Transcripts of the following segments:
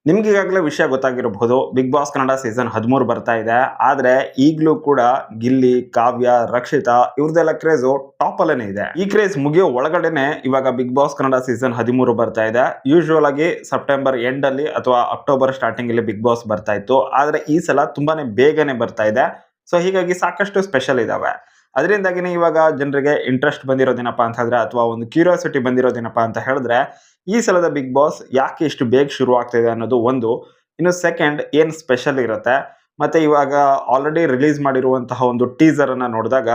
ನಿಮ್ಗೆ ಈಗಾಗಲೇ ವಿಷಯ ಗೊತ್ತಾಗಿರಬಹುದು, ಬಿಗ್ ಬಾಸ್ ಕನ್ನಡ ಸೀಸನ್ 13 ಬರ್ತಾ ಇದೆ. ಆದ್ರೆ ಈಗಲೂ ಕೂಡ ಗಿಲ್ಲಿ, ಕಾವ್ಯ, ರಕ್ಷಿತಾ ಇವ್ರದೆಲ್ಲ ಕ್ರೇಜು ಟಾಪ್ ಅಲ್ಲೇನೆ ಇದೆ. ಈ ಕ್ರೇಜ್ ಮುಗಿಯೋ ಒಳಗಡೆನೆ ಇವಾಗ ಬಿಗ್ ಬಾಸ್ ಕನ್ನಡ ಸೀಸನ್ 13 ಬರ್ತಾ ಇದೆ. ಯೂಶುವಲ್ ಆಗಿ ಸೆಪ್ಟೆಂಬರ್ ಎಂಡ್ ಅಲ್ಲಿ ಅಥವಾ ಅಕ್ಟೋಬರ್ ಸ್ಟಾರ್ಟಿಂಗ್ ಅಲ್ಲಿ ಬಿಗ್ ಬಾಸ್ ಬರ್ತಾ ಇತ್ತು. ಆದ್ರೆ ಈ ಸಲ ತುಂಬಾನೇ ಬೇಗನೆ ಬರ್ತಾ ಇದೆ. ಸೊ ಹೀಗಾಗಿ ಸಾಕಷ್ಟು ಸ್ಪೆಷಲ್ ಇದಾವೆ. ಅದರಿಂದಾಗಿನೇ ಇವಾಗ ಜನರಿಗೆ ಇಂಟ್ರೆಸ್ಟ್ ಬಂದಿರೋದೇನಪ್ಪ ಅಂತ ಹೇಳಿದ್ರೆ, ಅಥವಾ ಒಂದು ಕ್ಯೂರಿಯಾಸಿಟಿ ಬಂದಿರೋದೇನಪ್ಪ ಅಂತ ಹೇಳಿದ್ರೆ, ಈ ಸಲದ ಬಿಗ್ ಬಾಸ್ ಯಾಕೆ ಇಷ್ಟು ಬೇಗ ಶುರು ಆಗ್ತಿದೆ ಅನ್ನೋದು ಒಂದು. ಇನ್ನು ಸೆಕೆಂಡ್ ಏನ್ ಸ್ಪೆಷಲ್ ಇರುತ್ತೆ, ಮತ್ತೆ ಇವಾಗ ಆಲ್ರೆಡಿ ರಿಲೀಸ್ ಮಾಡಿರುವಂತಹ ಒಂದು ಟೀಸರ್ ಅನ್ನ ನೋಡಿದಾಗ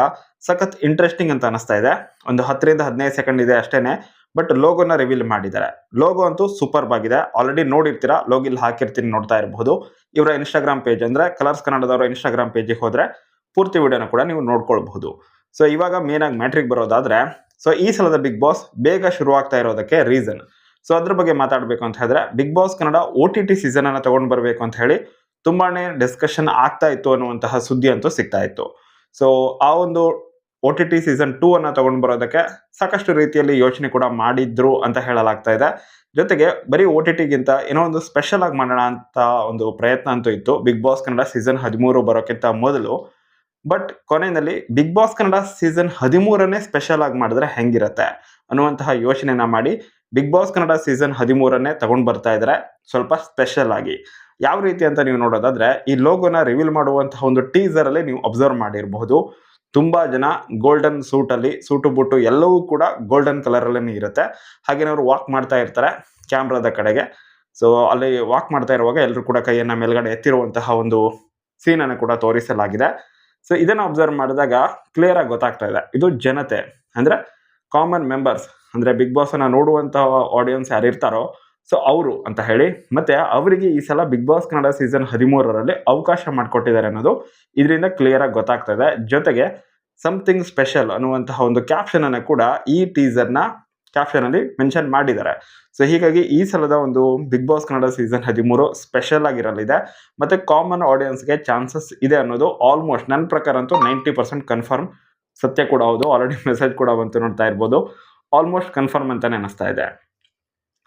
ಸಖತ್ ಇಂಟ್ರೆಸ್ಟಿಂಗ್ ಅಂತ ಅನಿಸ್ತಾ ಇದೆ. ಒಂದು 10 ರಿಂದ 15 ಸೆಕೆಂಡ್ ಇದೆ ಅಷ್ಟೇನೆ, ಬಟ್ ಲೋಗೋನ ರಿವೀಲ್ ಮಾಡಿದ್ದಾರೆ. ಲೋಗೋ ಅಂತೂ ಸೂಪರ್ ಆಗಿದೆ. ಆಲ್ರೆಡಿ ನೋಡಿರ್ತೀರಾ, ಲೋಗೋ ಇಲ್ಲಿ ಹಾಕಿರ್ತೀನಿ, ನೋಡ್ತಾ ಇರಬಹುದು. ಇವರ ಇನ್ಸ್ಟಾಗ್ರಾಮ್ ಪೇಜ್ ಅಂದ್ರೆ ಕಲರ್ಸ್ ಕನ್ನಡದವರ ಇನ್ಸ್ಟಾಗ್ರಾಮ್ ಪೇಜಿಗೆ ಹೋದ್ರೆ ಪೂರ್ತಿ ವಿಡಿಯೋನ ಕೂಡ ನೀವು ನೋಡ್ಕೊಳ್ಬಹುದು. ಸೊ ಇವಾಗ ಮೇನ್ ಆಗಿ ಮ್ಯಾಟ್ರಿಕ್ ಬರೋದಾದ್ರೆ, ಸೊ ಈ ಸಲದ ಬಿಗ್ ಬಾಸ್ ಬೇಗ ಶುರು ಆಗ್ತಾ ಇರೋದಕ್ಕೆ ರೀಸನ್, ಸೊ ಅದ್ರ ಬಗ್ಗೆ ಮಾತಾಡಬೇಕು ಅಂತ ಹೇಳಿದ್ರೆ, Bigg boss Kannada OTT season ಅನ್ನ ತಗೊಂಡ್ ಬರಬೇಕು ಅಂತ ಹೇಳಿ ತುಂಬಾನೇ ಡಿಸ್ಕಷನ್ ಆಗ್ತಾ ಇತ್ತು ಅನ್ನುವಂತಹ ಸುದ್ದಿ ಅಂತೂ ಸಿಗ್ತಾ ಇತ್ತು. ಸೊ ಆ ಒಂದು OTT ಸೀಸನ್ 2 ಅನ್ನ ತಗೊಂಡ್ ಬರೋದಕ್ಕೆ ಸಾಕಷ್ಟು ರೀತಿಯಲ್ಲಿ ಯೋಚನೆ ಕೂಡ ಮಾಡಿದ್ರು ಅಂತ ಹೇಳಲಾಗ್ತಾ ಇದೆ. ಜೊತೆಗೆ ಬರೀ OTT ಗಿಂತ ಏನೋ ಒಂದು ಸ್ಪೆಷಲ್ ಆಗಿ ಮಾಡೋಣ ಅಂತ ಒಂದು ಪ್ರಯತ್ನ ಅಂತೂ ಇತ್ತು ಬಿಗ್ ಬಾಸ್ ಕನ್ನಡ ಸೀಸನ್ 13 ಬರೋಕ್ಕಿಂತ ಮೊದಲು. ಬಟ್ ಕೊನೆಯಲ್ಲಿ ಬಿಗ್ ಬಾಸ್ ಕನ್ನಡ ಸೀಸನ್ 13ನೇ ಸ್ಪೆಷಲ್ ಆಗಿ ಮಾಡಿದ್ರೆ ಹೆಂಗಿರತ್ತೆ ಅನ್ನುವಂತಹ ಯೋಚನೆನ ಮಾಡಿ ಬಿಗ್ ಬಾಸ್ ಕನ್ನಡ ಸೀಸನ್ 13ನೇ ತಗೊಂಡ್ ಬರ್ತಾ ಇದ್ದಾರೆ, ಸ್ವಲ್ಪ ಸ್ಪೆಷಲ್ ಆಗಿ. ಯಾವ ರೀತಿ ಅಂತ ನೀವು ನೋಡೋದಾದ್ರೆ, ಈ ಲೋಗೋನ ರಿವೀಲ್ ಮಾಡುವಂತಹ ಒಂದು ಟೀಸರ್ ಅಲ್ಲಿ ನೀವು ಅಬ್ಸರ್ವ್ ಮಾಡಿರಬಹುದು. ತುಂಬಾ ಜನ ಗೋಲ್ಡನ್ ಸೂಟು ಬೂಟು ಎಲ್ಲವೂ ಕೂಡ ಗೋಲ್ಡನ್ ಕಲರ್ ಅಲ್ಲೇ ಇರುತ್ತೆ. ಹಾಗೇನೆ ಅವರು ವಾಕ್ ಮಾಡ್ತಾ ಇರ್ತಾರೆ ಕ್ಯಾಮ್ರಾದ ಕಡೆಗೆ. ಸೊ ಅಲ್ಲಿ ವಾಕ್ ಮಾಡ್ತಾ ಇರುವಾಗ ಎಲ್ಲರೂ ಕೂಡ ಕೈಯನ್ನ ಮೇಲ್ಗಡೆ ಎತ್ತಿರುವಂತಹ ಒಂದು ಸೀನ್ ಅನ್ನು ಕೂಡ ತೋರಿಸಲಾಗಿದೆ. ಸೊ ಇದನ್ನ ಅಬ್ಸರ್ವ್ ಮಾಡಿದಾಗ ಕ್ಲಿಯರ್ ಆಗಿ ಗೊತ್ತಾಗ್ತಾ ಇದೆ, ಇದು ಜನತೆ ಅಂದ್ರೆ ಕಾಮನ್ ಮೆಂಬರ್ಸ್, ಅಂದ್ರೆ ಬಿಗ್ ಬಾಸ್ ಅನ್ನ ನೋಡುವಂತಹ ಆಡಿಯನ್ಸ್ ಯಾರು ಇರ್ತಾರೋ ಸೊ ಅವರು ಅಂತ ಹೇಳಿ. ಮತ್ತೆ ಅವರಿಗೆ ಈ ಸಲ ಬಿಗ್ ಬಾಸ್ ಕನ್ನಡ ಸೀಸನ್ 13ರಲ್ಲಿ ಅವಕಾಶ ಮಾಡಿಕೊಟ್ಟಿದ್ದಾರೆ ಅನ್ನೋದು ಇದರಿಂದ ಕ್ಲಿಯರ್ ಆಗಿ ಗೊತ್ತಾಗ್ತಾ ಇದೆ. ಜೊತೆಗೆ ಸಮಥಿಂಗ್ ಸ್ಪೆಷಲ್ ಅನ್ನುವಂತಹ ಒಂದು ಕ್ಯಾಪ್ಷನ್ ಅನ್ನು ಕೂಡ ಈ ಟೀಸರ್ನ ಕ್ಯಾಪ್ಷನ್ ಅಲ್ಲಿ ಮೆನ್ಷನ್ ಮಾಡಿದ್ದಾರೆ. ಸೊ ಹೀಗಾಗಿ ಈ ಸಲದ ಒಂದು big boss Kannada season 13 special ಆಗಿರಲಿದೆ. ಮತ್ತೆ ಕಾಮನ್ ಆಡಿಯನ್ಸ್ಗೆ ಚಾನ್ಸಸ್ ಇದೆ ಅನ್ನೋದು ಆಲ್ಮೋಸ್ಟ್ ನನ್ನ ಪ್ರಕಾರ ಅಂತೂ 90% ಕನ್ಫರ್ಮ್. ಸತ್ಯ ಕೂಡ ಹೌದು, ಆಲ್ರೆಡಿ ಮೆಸೇಜ್ ಕೂಡ ಬಂತು, ನೋಡ್ತಾ ಇರ್ಬೋದು. ಆಲ್ಮೋಸ್ಟ್ ಕನ್ಫರ್ಮ್ ಅಂತಾನೆ ಅನಿಸ್ತಾ ಇದೆ.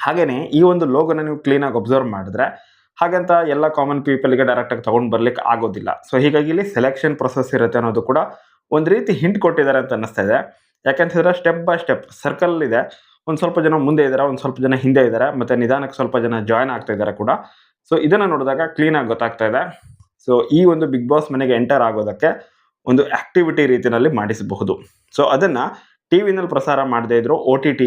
ಹಾಗೇನೆ ಈ ಒಂದು ಲೋಗೋನ ನೀವು ಕ್ಲೀನ್ ಆಗಿ ಅಬ್ಸರ್ವ್ ಮಾಡಿದ್ರೆ, ಹಾಗಂತ ಎಲ್ಲ ಕಾಮನ್ ಪೀಪಲ್ಗೆ ಡೈರೆಕ್ಟ್ ಆಗಿ ತಗೊಂಡ್ ಬರ್ಲಿಕ್ಕೆ ಆಗೋದಿಲ್ಲ. ಸೊ ಹೀಗಾಗಿ ಇಲ್ಲಿ ಸೆಲೆಕ್ಷನ್ ಪ್ರೊಸೆಸ್ ಇರುತ್ತೆ ಅನ್ನೋದು ಕೂಡ ಒಂದು ರೀತಿ ಹಿಂಟ್ ಕೊಟ್ಟಿದ್ದಾರೆ ಅಂತ ಅನಿಸ್ತಾ ಇದೆ. ಯಾಕಂತ ಹೇಳಿದ್ರೆ ಸ್ಟೆಪ್ ಬೈ ಸ್ಟೆಪ್ ಸರ್ಕಲ್ ಇದೆ. ಒಂದು ಸ್ವಲ್ಪ ಜನ ಮುಂದೆ ಇದ್ದಾರೆ, ಒಂದು ಸ್ವಲ್ಪ ಜನ ಹಿಂದೆ ಇದ್ದಾರೆ, ಮತ್ತೆ ನಿಧಾನಕ್ಕೆ ಸ್ವಲ್ಪ ಜನ ಜಾಯ್ನ್ ಆಗ್ತಾ ಇದ್ದಾರೆ ಕೂಡ. ಸೊ ಇದನ್ನ ನೋಡಿದಾಗ ಕ್ಲೀನ್ ಆಗಿ ಗೊತ್ತಾಗ್ತಾ ಇದೆ. ಸೊ ಈ ಒಂದು ಬಿಗ್ ಬಾಸ್ ಮನೆಗೆ ಎಂಟರ್ ಆಗೋದಕ್ಕೆ ಒಂದು ಆಕ್ಟಿವಿಟಿ ರೀತಿಯಲ್ಲಿ ಮಾಡಿಸಬಹುದು. ಸೊ ಅದನ್ನ ಟಿವಿನಲ್ಲಿ ಪ್ರಸಾರ ಮಾಡದೇ ಇದ್ರು OTT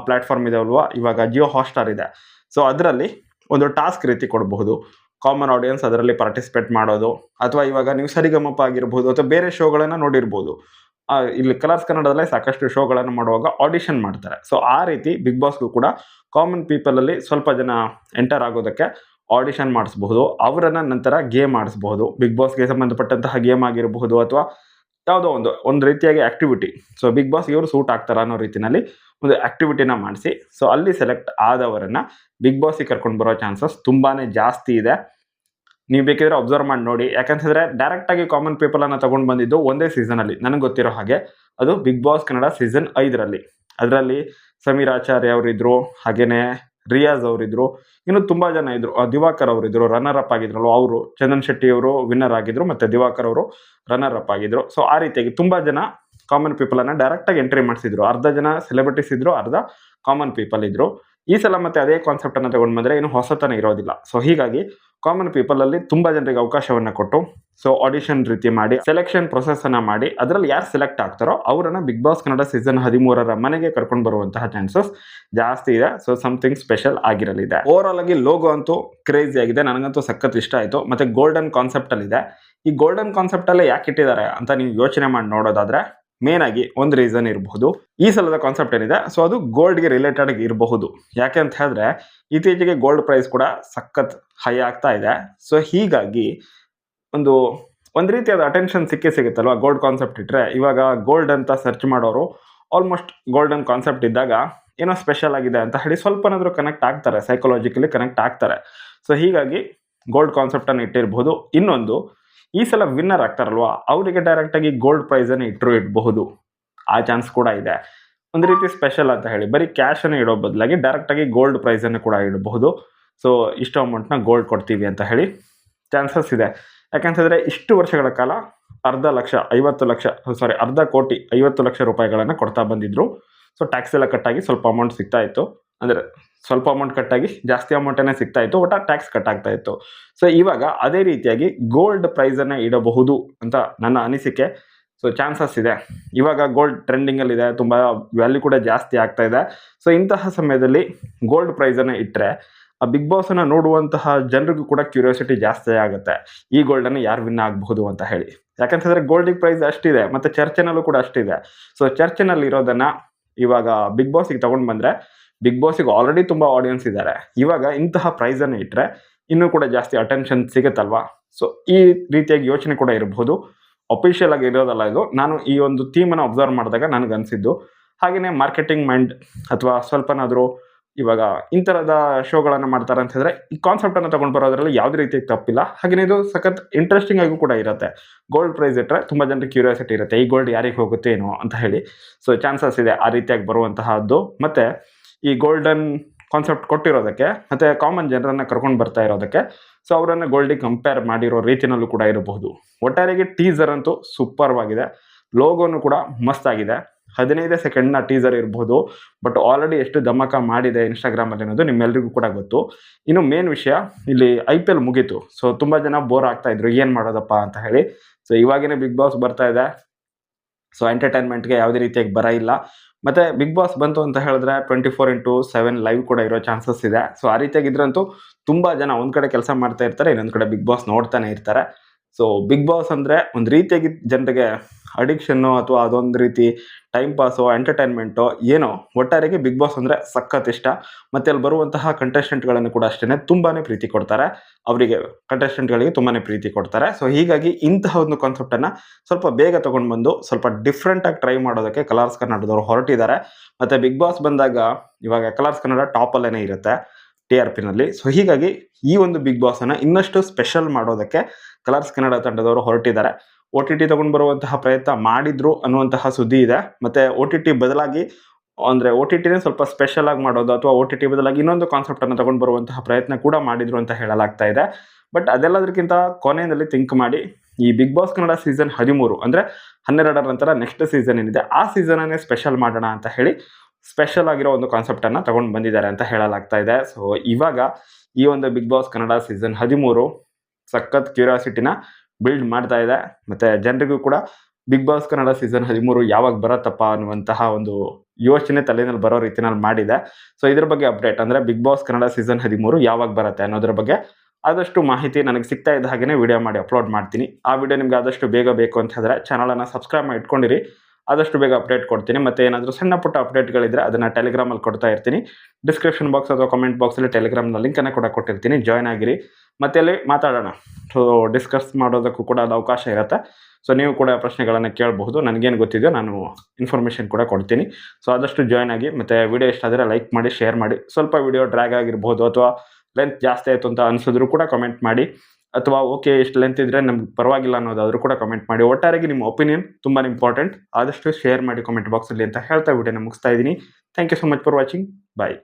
ಪ್ಲಾಟ್ಫಾರ್ಮ್ ಇದೆ ಅಲ್ವಾ, ಇವಾಗ ಜಿಯೋ ಹಾಟ್‌ಸ್ಟಾರ್ ಇದೆ. ಸೊ ಅದರಲ್ಲಿ ಒಂದು ಟಾಸ್ಕ್ ರೀತಿ ಕೊಡಬಹುದು. ಕಾಮನ್ ಆಡಿಯನ್ಸ್ ಅದರಲ್ಲಿ ಪಾರ್ಟಿಸಿಪೇಟ್ ಮಾಡೋದು, ಅಥವಾ ಇವಾಗ ನೀವು ಸರಿಗಮಪ ಆಗಿರ್ಬೋದು ಅಥವಾ ಬೇರೆ ಶೋಗಳನ್ನು ನೋಡಿರ್ಬೋದು. ಇಲ್ಲಿ ಕಲರ್ಸ್ ಕನ್ನಡದಲ್ಲೇ ಸಾಕಷ್ಟು ಶೋಗಳನ್ನು ಮಾಡುವಾಗ ಆಡಿಷನ್ ಮಾಡ್ತಾರೆ. ಸೊ ಆ ರೀತಿ ಬಿಗ್ ಬಾಸ್ಗೂ ಕೂಡ ಕಾಮನ್ ಪೀಪಲ್ ಅಲ್ಲಿ ಸ್ವಲ್ಪ ಜನ ಎಂಟರ್ ಆಗೋದಕ್ಕೆ ಆಡಿಷನ್ ಮಾಡಿಸಬಹುದು. ಅವರನ್ನ ನಂತರ ಗೇಮ್ ಆಡಿಸಬಹುದು. ಬಿಗ್ ಬಾಸ್ಗೆ ಸಂಬಂಧಪಟ್ಟಂತಹ ಗೇಮ್ ಆಗಿರಬಹುದು, ಅಥವಾ ಯಾವುದೋ ಒಂದು ರೀತಿಯಾಗಿ ಆಕ್ಟಿವಿಟಿ. ಸೊ ಬಿಗ್ ಬಾಸ್ ಇವರು ಸೂಟ್ ಆಗ್ತಾರ ಅನ್ನೋ ರೀತಿಯಲ್ಲಿ ಒಂದು ಆಕ್ಟಿವಿಟಿನ ಮಾಡಿಸಿ, ಸೊ ಅಲ್ಲಿ ಸೆಲೆಕ್ಟ್ ಆದವರನ್ನ ಬಿಗ್ ಬಾಸ್ಗೆ ಕರ್ಕೊಂಡು ಬರೋ ಚಾನ್ಸಸ್ ತುಂಬಾನೇ ಜಾಸ್ತಿ ಇದೆ. ನೀವು ಬೇಕಿದ್ರೆ ಅಬ್ಸರ್ವ್ ಮಾಡಿ ನೋಡಿ. ಯಾಕಂತಂದ್ರೆ ಡೈರೆಕ್ಟ್ ಆಗಿ ಕಾಮನ್ ಪೀಪಲ್ ಅನ್ನ ತಗೊಂಡು ಬಂದಿದ್ದು ಒಂದೇ ಸೀಸನ್ ಅಲ್ಲಿ, ನನಗೆ ಗೊತ್ತಿರೋ ಹಾಗೆ ಅದು ಬಿಗ್ ಬಾಸ್ ಕನ್ನಡ ಸೀಸನ್ 5ರಲ್ಲಿ. ಅದರಲ್ಲಿ ಸಮೀರ್ ಆಚಾರ್ಯ ಅವರಿದ್ರು, ಹಾಗೇನೆ ರಿಯಾಜ್ ಅವರಿದ್ರು, ಇನ್ನು ತುಂಬಾ ಜನ ಇದ್ರು. ದಿವಾಕರ್ ಅವರಿದ್ರು, ರನ್ನರ್ ಅಪ್ ಆಗಿದ್ರಲ್ವ ಅವರು. ಚಂದನ್ ಶೆಟ್ಟಿ ಅವರು ವಿನ್ನರ್ ಆಗಿದ್ರು, ಮತ್ತೆ ದಿವಾಕರ್ ಅವರು ರನ್ನರ್ ಅಪ್ ಆಗಿದ್ರು. ಸೊ ಆ ರೀತಿಯಾಗಿ ತುಂಬಾ ಜನ ಕಾಮನ್ ಪೀಪಲ್ ಅನ್ನ ಡೈರೆಕ್ಟ್ ಆಗಿ ಎಂಟ್ರಿ ಮಾಡಿಸಿದ್ರು. ಅರ್ಧ ಜನ ಸೆಲೆಬ್ರಿಟೀಸ್ ಇದ್ರು, ಅರ್ಧ ಕಾಮನ್ ಪೀಪಲ್ ಇದ್ರು. ಈ ಸಲ ಮತ್ತೆ ಅದೇ ಕಾನ್ಸೆಪ್ಟ್ ಅನ್ನ ತಗೊಂಡ್ ಬಂದ್ರೆ ಏನು ಹೊಸತನ ಇರೋದಿಲ್ಲ. ಸೊ ಹೀಗಾಗಿ ಕಾಮನ್ ಪೀಪಲ್ ಅಲ್ಲಿ ತುಂಬಾ ಜನರಿಗೆ ಅವಕಾಶವನ್ನ ಕೊಟ್ಟು, ಸೊ ಆಡಿಷನ್ ರೀತಿ ಮಾಡಿ ಸೆಲೆಕ್ಷನ್ ಪ್ರೊಸೆಸ್ ಅನ್ನ ಮಾಡಿ ಅದರಲ್ಲಿ ಯಾರು ಸೆಲೆಕ್ಟ್ ಆಗ್ತಾರೋ ಅವರನ್ನ ಬಿಗ್ ಬಾಸ್ ಕನ್ನಡ ಸೀಸನ್ 13ರ ಮನೆಗೆ ಕರ್ಕೊಂಡು ಬರುವಂತಹ ಚಾನ್ಸಸ್ ಜಾಸ್ತಿ ಇದೆ. ಸೊ ಸಮಥಿಂಗ್ ಸ್ಪೆಷಲ್ ಆಗಿರಲಿದೆ. ಓವರ್ ಆಲ್ ಆಗಿ ಲೋಗೋ ಅಂತೂ ಕ್ರೇಜಿ ಆಗಿದೆ, ನನಗಂತೂ ಸಖತ್ ಇಷ್ಟ ಆಯ್ತು. ಮತ್ತೆ ಗೋಲ್ಡನ್ ಕಾನ್ಸೆಪ್ಟ್ ಅಲ್ಲಿ ಇದೆ. ಈ ಗೋಲ್ಡನ್ ಕಾನ್ಸೆಪ್ಟ್ ಅಲ್ಲೇ ಯಾಕೆ ಇಟ್ಟಿದ್ದಾರೆ ಅಂತ ನೀವು ಯೋಚನೆ ಮಾಡಿ ನೋಡೋದಾದ್ರೆ, ಮೇನ್ ಆಗಿ ಒಂದು ರೀಸನ್ ಇರಬಹುದು. ಈ ಸಲದ ಕಾನ್ಸೆಪ್ಟ್ ಏನಿದೆ, ಸೊ ಅದು ಗೋಲ್ಡ್ಗೆ ರಿಲೇಟೆಡ್ ಇರಬಹುದು. ಯಾಕೆ ಅಂತ ಹೇಳಿದ್ರೆ ಇತ್ತೀಚೆಗೆ ಗೋಲ್ಡ್ ಪ್ರೈಸ್ ಕೂಡ ಸಖತ್ ಹೈ ಆಗ್ತಾ ಇದೆ. ಸೊ ಹೀಗಾಗಿ ಒಂದು ರೀತಿಯಾದ ಅಟೆನ್ಷನ್ ಸಿಗುತ್ತಲ್ವಾ ಗೋಲ್ಡ್ ಕಾನ್ಸೆಪ್ಟ್ ಇಟ್ರೆ. ಇವಾಗ ಗೋಲ್ಡ್ ಅಂತ ಸರ್ಚ್ ಮಾಡೋರು ಆಲ್ಮೋಸ್ಟ್ ಗೋಲ್ಡನ್ ಕಾನ್ಸೆಪ್ಟ್ ಇದ್ದಾಗ ಏನೋ ಸ್ಪೆಷಲ್ ಆಗಿದೆ ಅಂತ ಹೇಳಿ ಸ್ವಲ್ಪನಾದ್ರೂ ಕನೆಕ್ಟ್ ಆಗ್ತಾರೆ, ಸೈಕಾಲಜಿಕಲಿ ಕನೆಕ್ಟ್ ಆಗ್ತಾರೆ. ಸೊ ಹೀಗಾಗಿ ಗೋಲ್ಡ್ ಕಾನ್ಸೆಪ್ಟ್ ಅನ್ನು ಇಟ್ಟಿರಬಹುದು. ಇನ್ನೊಂದು, ಈ ಸಲ ವಿನ್ನರ್ ಆಗ್ತಾರಲ್ವಾ, ಅವರಿಗೆ ಡೈರೆಕ್ಟ್ ಆಗಿ ಗೋಲ್ಡ್ ಪ್ರೈಸ್ ಅನ್ನು ಇಡಬಹುದು. ಆ ಚಾನ್ಸ್ ಕೂಡ ಇದೆ. ಒಂದು ರೀತಿ ಸ್ಪೆಷಲ್ ಅಂತ ಹೇಳಿ ಬರೀ ಕ್ಯಾಶ್ ಅನ್ನು ಇಡೋ ಬದಲಾಗಿ ಡೈರೆಕ್ಟ್ ಆಗಿ ಗೋಲ್ಡ್ ಪ್ರೈಸ್ ಅನ್ನು ಕೂಡ ಇಡಬಹುದು. ಸೊ ಇಷ್ಟು ಅಮೌಂಟ್ನ ಗೋಲ್ಡ್ ಕೊಡ್ತೀವಿ ಅಂತ ಹೇಳಿ ಚಾನ್ಸಸ್ ಇದೆ. ಯಾಕಂತಂದರೆ ಇಷ್ಟು ವರ್ಷಗಳ ಕಾಲ ಅರ್ಧ ಕೋಟಿ 50 ಲಕ್ಷ ರೂಪಾಯಿಗಳನ್ನು ಕೊಡ್ತಾ ಬಂದಿದ್ರು. ಸೊ ಟ್ಯಾಕ್ಸ್ ಎಲ್ಲ ಕಟ್ಟಾಗಿ ಸ್ವಲ್ಪ ಅಮೌಂಟ್ ಸಿಗ್ತಾ ಇತ್ತು. ಅಂದರೆ ಸ್ವಲ್ಪ ಅಮೌಂಟ್ ಕಟ್ಟಾಗಿ ಜಾಸ್ತಿ ಅಮೌಂಟನ್ನೇ ಸಿಗ್ತಾ ಇತ್ತು, ಒಟ್ಟು ಟ್ಯಾಕ್ಸ್ ಕಟ್ ಆಗ್ತಾ ಇತ್ತು. ಸೊ ಇವಾಗ ಅದೇ ರೀತಿಯಾಗಿ ಗೋಲ್ಡ್ ಪ್ರೈಸನ್ನು ಇಡಬಹುದು ಅಂತ ನನ್ನ ಅನಿಸಿಕೆ. ಸೊ ಚಾನ್ಸಸ್ ಇದೆ. ಇವಾಗ ಗೋಲ್ಡ್ ಟ್ರೆಂಡಿಂಗಲ್ಲಿದೆ, ತುಂಬ ವ್ಯಾಲ್ಯೂ ಕೂಡ ಜಾಸ್ತಿ ಆಗ್ತಾ ಇದೆ. ಸೊ ಇಂತಹ ಸಮಯದಲ್ಲಿ ಗೋಲ್ಡ್ ಪ್ರೈಸನ್ನು ಇಟ್ಟರೆ ಆ ಬಿಗ್ ಬಾಸನ್ನು ನೋಡುವಂತಹ ಜನರಿಗೂ ಕೂಡ ಕ್ಯೂರಿಯಾಸಿಟಿ ಜಾಸ್ತಿ ಆಗುತ್ತೆ, ಈ ಗೋಲ್ಡನ್ನು ಯಾರು ವಿನ್ ಆಗಬಹುದು ಅಂತ ಹೇಳಿ. ಯಾಕಂತಂದರೆ ಗೋಲ್ಡಿಗೆ ಪ್ರೈಸ್ ಅಷ್ಟಿದೆ ಮತ್ತು ಚರ್ಚೆನಲ್ಲೂ ಕೂಡ ಅಷ್ಟಿದೆ. ಸೊ ಚರ್ಚೆನಲ್ಲಿ ಇರೋದನ್ನು ಇವಾಗ ಬಿಗ್ ಬಾಸಿಗೆ ತೊಗೊಂಡು ಬಂದರೆ ಬಿಗ್ ಬಾಸಿಗೆ ಆಲ್ರೆಡಿ ತುಂಬ ಆಡಿಯನ್ಸ್ ಇದ್ದಾರೆ. ಇವಾಗ ಇಂತಹ ಪ್ರೈಸನ್ನು ಇಟ್ಟರೆ ಇನ್ನೂ ಕೂಡ ಜಾಸ್ತಿ ಅಟೆನ್ಷನ್ ಸಿಗುತ್ತಲ್ವಾ. ಸೊ ಈ ರೀತಿಯಾಗಿ ಯೋಚನೆ ಕೂಡ ಇರಬಹುದು. ಅಫಿಷಿಯಲ್ ಆಗಿ ಇರೋದಲ್ಲ ಇದು, ನಾನು ಈ ಒಂದು ಥೀಮನ್ನು ಅಬ್ಸರ್ವ್ ಮಾಡಿದಾಗ ನನಗನ್ಸಿದ್ದು. ಹಾಗೆಯೇ ಮಾರ್ಕೆಟಿಂಗ್ ಮೈಂಡ್ ಅಥವಾ ಸ್ವಲ್ಪನಾದರೂ ಇವಾಗ ಇಂಥರದ ಶೋಗಳನ್ನು ಮಾಡ್ತಾರೆ ಅಂತಂದರೆ ಈ ಕಾನ್ಸೆಪ್ಟನ್ನು ತೊಗೊಂಡು ಬರೋದ್ರಲ್ಲಿ ಯಾವುದೇ ರೀತಿ ತಪ್ಪಿಲ್ಲ. ಹಾಗೆಯೇ ಇದು ಸಖತ್ ಇಂಟ್ರೆಸ್ಟಿಂಗ್ ಆಗೂ ಕೂಡ ಇರುತ್ತೆ. ಗೋಲ್ಡ್ ಪ್ರೈಸ್ ಇಟ್ಟರೆ ತುಂಬ ಜನರಿಗೆ ಕ್ಯೂರಿಯಾಸಿಟಿ ಇರುತ್ತೆ, ಈ ಗೋಲ್ಡ್ ಯಾರಿಗೆ ಹೋಗುತ್ತೆ ಏನೋ ಅಂತ ಹೇಳಿ. ಸೊ ಚಾನ್ಸಸ್ ಇದೆ ಆ ರೀತಿಯಾಗಿ ಬರುವಂತಹದ್ದು. ಮತ್ತು ಈ ಗೋಲ್ಡನ್ ಕಾನ್ಸೆಪ್ಟ್ ಕೊಟ್ಟಿರೋದಕ್ಕೆ ಮತ್ತು ಕಾಮನ್ ಜನರನ್ನು ಕರ್ಕೊಂಡು ಬರ್ತಾ ಇರೋದಕ್ಕೆ ಸೊ ಅವರನ್ನು ಗೋಲ್ಡಿಗೆ ಕಂಪೇರ್ ಮಾಡಿರೋ ರೀತಿಯಲ್ಲೂ ಕೂಡ ಇರಬಹುದು. ಒಟ್ಟಾರೆಗೆ ಟೀಸರ್ ಅಂತೂ ಸೂಪರ್ವಾಗಿದೆ, ಲೋಗೋನು ಕೂಡ ಮಸ್ತಾಗಿದೆ. 15 ಸೆಕೆಂಡ್ನ ಟೀಸರ್ ಇರ್ಬೋದು, ಬಟ್ ಆಲ್ರೆಡಿ ಎಷ್ಟು ಧಮಾಕ ಮಾಡಿದೆ ಇನ್ಸ್ಟಾಗ್ರಾಮಲ್ಲಿ ಅನ್ನೋದು ನಿಮ್ಮೆಲ್ಲರಿಗೂ ಕೂಡ ಗೊತ್ತು. ಇನ್ನು ಮೇನ್ ವಿಷಯ, ಇಲ್ಲಿ IPL ಮುಗೀತು. ಸೊ ತುಂಬ ಜನ ಬೋರ್ ಆಗ್ತಾ ಇದ್ರು, ಏನು ಮಾಡೋದಪ್ಪ ಅಂತ ಹೇಳಿ. ಸೊ ಇವಾಗೇನೆ ಬಿಗ್ ಬಾಸ್ ಬರ್ತಾ ಇದೆ. ಸೊ ಎಂಟರ್ಟೈನ್ಮೆಂಟ್ಗೆ ಯಾವುದೇ ರೀತಿಯಾಗಿ ಬರ ಇಲ್ಲ. ಮತ್ತು ಬಿಗ್ ಬಾಸ್ ಬಂತು ಅಂತ ಹೇಳಿದ್ರೆ 24/7 ಲೈವ್ ಕೂಡ ಇರೋ ಚಾನ್ಸಸ್ ಇದೆ. ಸೊ ಆ ರೀತಿಯಾಗಿದ್ರಂತೂ ತುಂಬ ಜನ ಒಂದು ಕಡೆ ಕೆಲಸ ಮಾಡ್ತಾ ಇರ್ತಾರೆ, ಇನ್ನೊಂದು ಕಡೆ ಬಿಗ್ ಬಾಸ್ ನೋಡ್ತಾನೆ ಇರ್ತಾರೆ. ಸೊ ಬಿಗ್ ಬಾಸ್ ಅಂದರೆ ಒಂದು ರೀತಿಯಾಗಿ ಜನರಿಗೆ ಅಡಿಕ್ಷನ್ನು ಅಥವಾ ಅದೊಂದು ರೀತಿ ಟೈಮ್ ಪಾಸು, ಎಂಟರ್ಟೈನ್ಮೆಂಟು ಏನೋ, ಒಟ್ಟಾರೆಗೆ ಬಿಗ್ ಬಾಸ್ ಅಂದರೆ ಸಖತ್ ಇಷ್ಟ. ಮತ್ತು ಅಲ್ಲಿ ಬರುವಂತಹ ಕಂಟೆಸ್ಟೆಂಟ್ಗಳನ್ನು ಕೂಡ ಅಷ್ಟೇ ತುಂಬಾ ಪ್ರೀತಿ ಕೊಡ್ತಾರೆ, ಅವರಿಗೆ ಕಂಟೆಸ್ಟೆಂಟ್ಗಳಿಗೆ ತುಂಬಾ ಪ್ರೀತಿ ಕೊಡ್ತಾರೆ. ಸೊ ಹೀಗಾಗಿ ಇಂತಹ ಒಂದು ಕಾನ್ಸೆಪ್ಟನ್ನು ಸ್ವಲ್ಪ ಬೇಗ ತೊಗೊಂಡು ಬಂದು ಸ್ವಲ್ಪ ಡಿಫ್ರೆಂಟಾಗಿ ಟ್ರೈ ಮಾಡೋದಕ್ಕೆ ಕಲರ್ಸ್ ಕನ್ನಡದವರು ಹೊರಟಿದ್ದಾರೆ. ಮತ್ತು ಬಿಗ್ ಬಾಸ್ ಬಂದಾಗ ಇವಾಗ ಕಲರ್ಸ್ ಕನ್ನಡ ಟಾಪಲ್ಲೇ ಇರುತ್ತೆ TRPನಲ್ಲಿ. ಸೊ ಹೀಗಾಗಿ ಈ ಒಂದು ಬಿಗ್ ಬಾಸನ್ನು ಇನ್ನಷ್ಟು ಸ್ಪೆಷಲ್ ಮಾಡೋದಕ್ಕೆ ಕಲರ್ಸ್ ಕನ್ನಡ ತಂಡದವರು ಹೊರಟಿದ್ದಾರೆ. OTT ತೊಗೊಂಡು ಬರುವಂತಹ ಪ್ರಯತ್ನ ಮಾಡಿದ್ರು ಅನ್ನುವಂತಹ ಸುದ್ದಿ ಇದೆ. ಮತ್ತು OTT ಬದಲಾಗಿ ಅಂದರೆ OTTನೇ ಸ್ವಲ್ಪ ಸ್ಪೆಷಲ್ ಆಗಿ ಮಾಡೋದು ಅಥವಾ OTT ಬದಲಾಗಿ ಇನ್ನೊಂದು ಕಾನ್ಸೆಪ್ಟನ್ನು ತೊಗೊಂಡು ಬರುವಂತಹ ಪ್ರಯತ್ನ ಕೂಡ ಮಾಡಿದ್ರು ಅಂತ ಹೇಳಲಾಗ್ತಾ ಇದೆ. ಬಟ್ ಅದೆಲ್ಲದಕ್ಕಿಂತ ಕೊನೆಯಲ್ಲಿ ಥಿಂಕ್ ಮಾಡಿ ಈ ಬಿಗ್ ಬಾಸ್ ಕನ್ನಡ ಸೀಸನ್ 13 ಅಂದರೆ 12ರ ನಂತರ ನೆಕ್ಸ್ಟ್ ಸೀಸನ್ ಏನಿದೆ ಆ ಸೀಸನನ್ನೇ ಸ್ಪೆಷಲ್ ಮಾಡೋಣ ಅಂತ ಹೇಳಿ ಸ್ಪೆಷಲ್ ಆಗಿರೋ ಒಂದು ಕಾನ್ಸೆಪ್ಟನ್ನು ತೊಗೊಂಡು ಬಂದಿದ್ದಾರೆ ಅಂತ ಹೇಳಲಾಗ್ತಾ ಇದೆ. ಸೊ ಇವಾಗ ಈ ಒಂದು ಬಿಗ್ ಬಾಸ್ ಕನ್ನಡ ಸೀಸನ್ 13 ಸಖತ್ ಕ್ಯೂರಿಯಾಸಿಟಿನ ಬಿಲ್ಡ್ ಮಾಡ್ತಾ ಇದೆ. ಮತ್ತು ಜನರಿಗೂ ಕೂಡ ಬಿಗ್ ಬಾಸ್ ಕನ್ನಡ ಸೀಸನ್ 13 ಯಾವಾಗ ಬರುತ್ತಪ್ಪ ಅನ್ನುವಂತಹ ಒಂದು ಯೋಚನೆ ತಲೆಯಲ್ಲಿ ಬರೋ ರೀತಿಯಲ್ಲಿ ಮಾಡಿದೆ. ಸೊ ಇದ್ರ ಬಗ್ಗೆ ಅಪ್ಡೇಟ್ ಅಂದರೆ ಬಿಗ್ ಬಾಸ್ ಕನ್ನಡ ಸೀಸನ್ 13 ಯಾವಾಗ ಬರುತ್ತೆ ಅನ್ನೋದ್ರ ಬಗ್ಗೆ ಆದಷ್ಟು ಮಾಹಿತಿ ನನಗೆ ಸಿಗ್ತಾ ಇದ್ದ ಹಾಗೆಯೇ ವಿಡಿಯೋ ಮಾಡಿ ಅಪ್ಲೋಡ್ ಮಾಡ್ತೀನಿ. ಆ ವಿಡಿಯೋ ನಿಮಗೆ ಆದಷ್ಟು ಬೇಗ ಬೇಕು ಅಂತ ಹೇಳಿದ್ರೆ ಚಾನಲನ್ನು ಸಬ್ಸ್ಕ್ರೈಬ್ ಮಾಡಿ ಇಟ್ಕೊಂಡಿರಿ, ಆದಷ್ಟು ಬೇಗ ಅಪ್ಡೇಟ್ ಕೊಡ್ತೀನಿ. ಮತ್ತು ಏನಾದರೂ ಸಣ್ಣ ಪುಟ್ಟ ಅಪ್ಡೇಟ್ಗಳಿದ್ರೆ ಅದನ್ನು ಟೆಲಿಗ್ರಾಮಲ್ಲಿ ಕೊಡ್ತಾ ಇರ್ತೀನಿ. ಡಿಸ್ಕ್ರಿಪ್ಷನ್ ಬಾಕ್ಸ್ ಅಥವಾ ಕಮೆಂಟ್ ಬಾಕ್ಸಲ್ಲಿ ಟೆಲಿಗ್ರಾಮ್ನ ಲಿಂಕನ್ನು ಕೂಡ ಕೊಟ್ಟಿರ್ತೀನಿ, ಜಾಯ್ನ್ ಆಗಿರಿ. ಮತ್ತೆ ಅಲ್ಲಿ ಮಾತಾಡೋಣ. ಸೊ ಡಿಸ್ಕಸ್ ಮಾಡೋದಕ್ಕೂ ಕೂಡ ಅದು ಅವಕಾಶ ಇರುತ್ತೆ. ಸೊ ನೀವು ಕೂಡ ಪ್ರಶ್ನೆಗಳನ್ನು ಕೇಳಬಹುದು, ನನಗೇನು ಗೊತ್ತಿದೆಯೋ ನಾನು ಇನ್ಫಾರ್ಮೇಷನ್ ಕೂಡ ಕೊಡ್ತೀನಿ. ಸೊ ಆದಷ್ಟು ಜಾಯ್ನ್ ಆಗಿ. ಮತ್ತು ವಿಡಿಯೋ ಇಷ್ಟ ಆದರೆ ಲೈಕ್ ಮಾಡಿ, ಶೇರ್ ಮಾಡಿ. ಸ್ವಲ್ಪ ವಿಡಿಯೋ ಡ್ರ್ಯಾಗ್ ಆಗಿರ್ಬೋದು ಅಥವಾ ಲೆಂತ್ ಜಾಸ್ತಿ ಆಯಿತು ಅಂತ ಅನಿಸಿದ್ರು ಕೂಡ ಕಮೆಂಟ್ ಮಾಡಿ, ಅಥವಾ ಓಕೆ ಇಷ್ಟು ಲೆಂತ್ ಇದ್ದರೆ ನಮ್ಗೆ ಪರವಾಗಿಲ್ಲ ಅನ್ನೋದಾದರೂ ಕೂಡ ಕಮೆಂಟ್ ಮಾಡಿ. ಒಟ್ಟಾರೆಗೆ ನಿಮ್ಮ ಒಪಿನಿಯನ್ ತುಂಬಾ ಇಂಪಾರ್ಟೆಂಟ್. ಆದಷ್ಟು ಶೇರ್ ಮಾಡಿ ಕಮೆಂಟ್ ಬಾಕ್ಸಲ್ಲಿ ಅಂತ ಹೇಳ್ತಾ ವಿಡಿಯೋನ ಮುಗಿಸ್ತಾ ಇದ್ದೀನಿ. Thank you so much for watching. Bye.